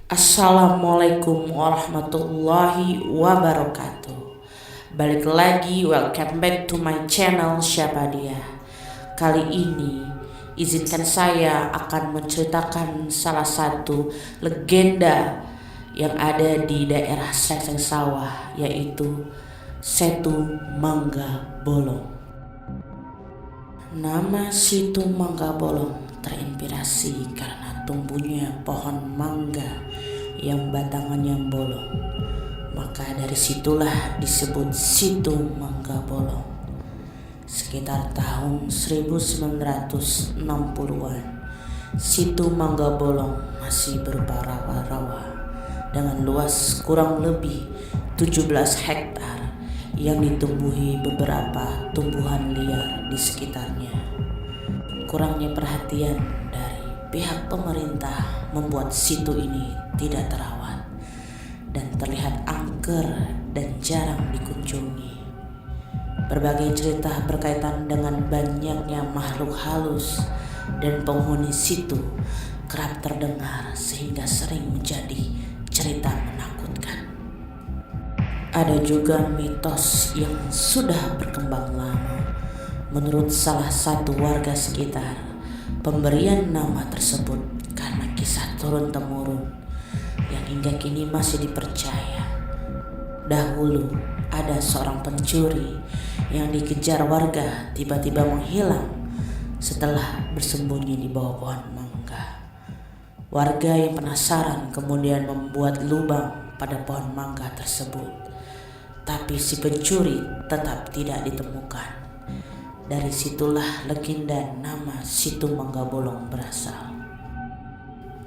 Assalamualaikum warahmatullahi wabarakatuh. Balik lagi, welcome back to my channel Siapa Dia. Kali ini izinkan saya akan menceritakan salah satu legenda yang ada di daerah Srengseng Sawah, yaitu Setu Mangga Bolong. Nama Situ Mangga Bolong terinspirasi karena tumbuhnya pohon mangga yang batangannya bolong. Maka dari situlah disebut Situ Mangga Bolong. Sekitar tahun 1960-an, Situ Mangga Bolong masih berupa rawa-rawa dengan luas kurang lebih 17 hektar yang ditumbuhi beberapa tumbuhan liar di sekitarnya. Kurangnya perhatian dari pihak pemerintah membuat situ ini tidak terawat dan terlihat angker dan jarang dikunjungi. Berbagai cerita berkaitan dengan banyaknya makhluk halus dan penghuni situ kerap terdengar sehingga sering menjadi cerita menakutkan. Ada juga mitos yang sudah berkembang lama. Menurut salah satu warga sekitar, pemberian nama tersebut karena kisah turun-temurun yang hingga kini masih dipercaya. Dahulu ada seorang pencuri yang dikejar warga tiba-tiba menghilang setelah bersembunyi di bawah pohon mangga. Warga yang penasaran kemudian membuat lubang pada pohon mangga tersebut, tapi si pencuri tetap tidak ditemukan. Dari situlah legenda nama Situ Mangga Bolong berasal.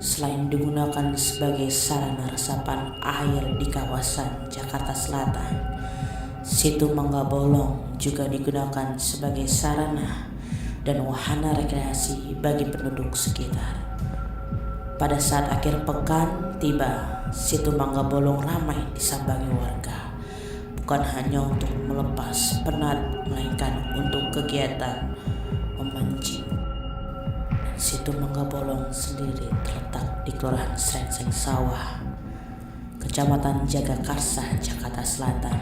Selain digunakan sebagai sarana resapan air di kawasan Jakarta Selatan, Situ Mangga Bolong juga digunakan sebagai sarana dan wahana rekreasi bagi penduduk sekitar. Pada saat akhir pekan tiba, Situ Mangga Bolong ramai disambangi warga. Bukan hanya untuk melepas penat, melainkan untuk kegiatan memancing. Situ Mangga Bolong sendiri terletak di Kelurahan Srengseng Sawah, Kecamatan Jagakarsa, Jakarta Selatan.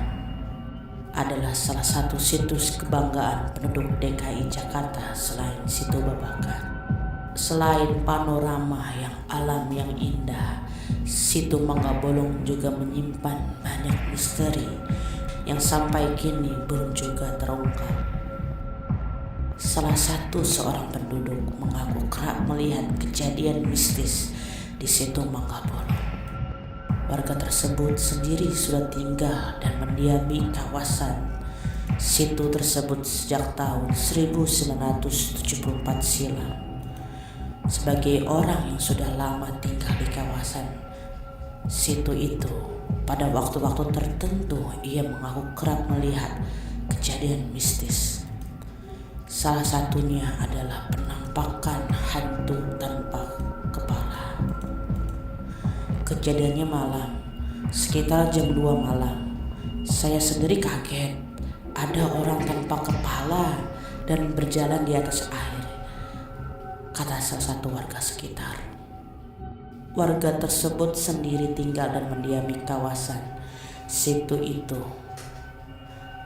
Adalah salah satu situs kebanggaan penduduk DKI Jakarta selain Situ Babakan. Selain panorama yang alam yang indah, Situ Mangga Bolong juga menyimpan banyak misteri yang sampai kini belum juga terungkap. Salah satu seorang penduduk mengaku kerap melihat kejadian mistis di Situ Mangga Bolong. Warga tersebut sendiri sudah tinggal dan mendiami kawasan situ tersebut sejak tahun 1974 silam. Sebagai orang yang sudah lama tinggal di kawasan situ itu, pada waktu-waktu tertentu ia mengaku kerap melihat kejadian mistis. Salah satunya adalah penampakan hantu tanpa kepala. Kejadiannya malam, sekitar jam 2 malam. Saya sendiri kaget, ada orang tanpa kepala dan berjalan di atas air, kata salah satu warga sekitar. Warga tersebut sendiri tinggal dan mendiami kawasan situ itu.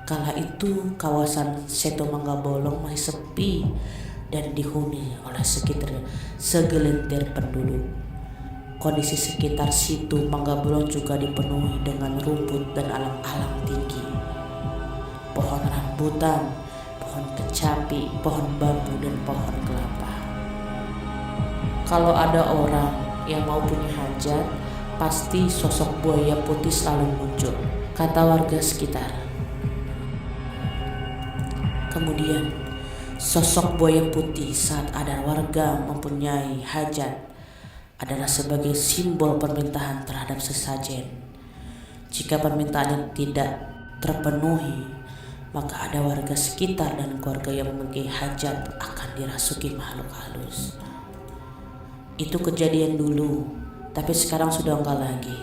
Kala itu kawasan Situ Mangga Bolong masih sepi dan dihuni oleh sekitar segelintir penduduk. Kondisi sekitar Situ Mangga Bolong juga dipenuhi dengan rumput dan alang-alang tinggi, pohon rambutan, pohon kecapi, pohon bambu, dan pohon kelapa. Kalau ada orang yang mau punya hajat, pasti sosok buaya putih selalu muncul, kata warga sekitar. Kemudian, sosok buaya putih saat ada warga mempunyai hajat adalah sebagai simbol permintaan terhadap sesajen. Jika permintaan tidak terpenuhi, maka ada warga sekitar dan keluarga yang memiliki hajat akan dirasuki makhluk halus. Itu kejadian dulu, tapi sekarang sudah enggak lagi.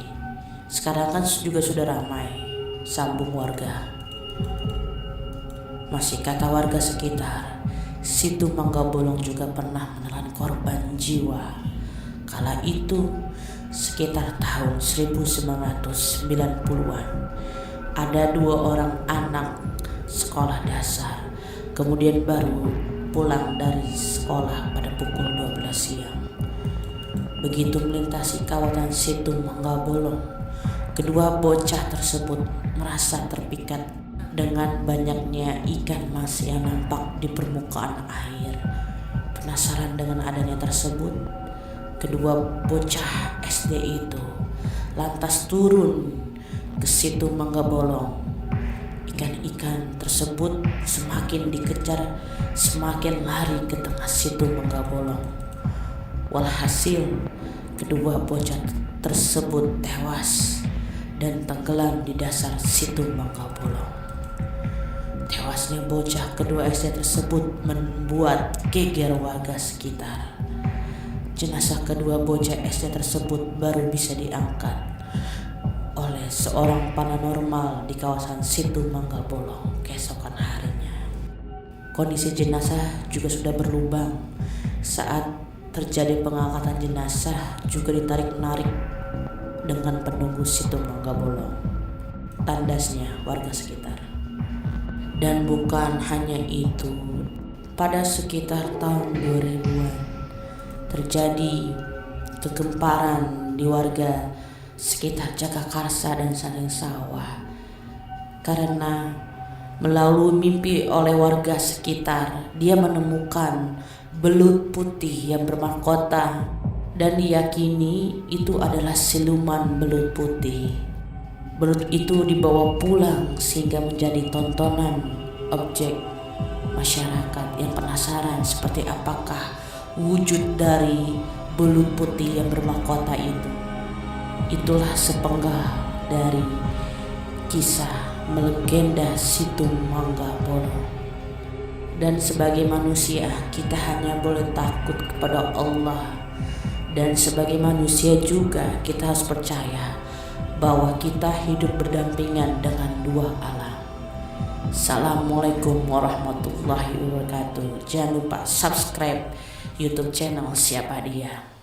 Sekarang kan juga sudah ramai, sambung warga. Masih kata warga sekitar, Situ Mangga Bolong juga pernah menelan korban jiwa. Kala itu sekitar tahun 1990-an. Ada 2 orang anak sekolah dasar, kemudian baru pulang dari sekolah pada pukul 12 siang. Begitu melintasi kawasan Situ Mangga Bolong, kedua bocah tersebut merasa terpikat dengan banyaknya ikan mas yang nampak di permukaan air. Penasaran dengan adanya tersebut, kedua bocah SD itu lantas turun ke Situ Mangga Bolong. Ikan-ikan tersebut semakin dikejar, semakin lari ke tengah Situ Mangga Bolong. Walhasil, kedua bocah tersebut tewas dan tenggelam di dasar Situ Mangga Bolong. Tewasnya bocah kedua SD tersebut membuat geger warga sekitar. Jenazah kedua bocah SD tersebut baru bisa diangkat oleh seorang paranormal di kawasan Situ Mangga Bolong keesokan harinya. Kondisi jenazah juga sudah berlubang. Saat terjadi pengangkatan jenazah juga ditarik-narik dengan penunggu Situ Mangga Bolong, tandasnya warga sekitar. Dan bukan hanya itu, pada sekitar tahun 2000-an terjadi kegemparan di warga sekitar Jagakarsa dan Sandeng Sawah karena melalui mimpi oleh warga sekitar, dia menemukan belut putih yang bermahkota dan diyakini itu adalah siluman belut putih. Belut itu dibawa pulang sehingga menjadi tontonan objek masyarakat yang penasaran seperti apakah wujud dari belut putih yang bermahkota itu. Itulah sepenggal dari kisah melegenda Situ Mangga Bolong. Dan sebagai manusia, kita hanya boleh takut kepada Allah. Dan sebagai manusia juga kita harus percaya bahwa kita hidup berdampingan dengan dua alam. Assalamualaikum warahmatullahi wabarakatuh. Jangan lupa subscribe YouTube channel Siapa Dia.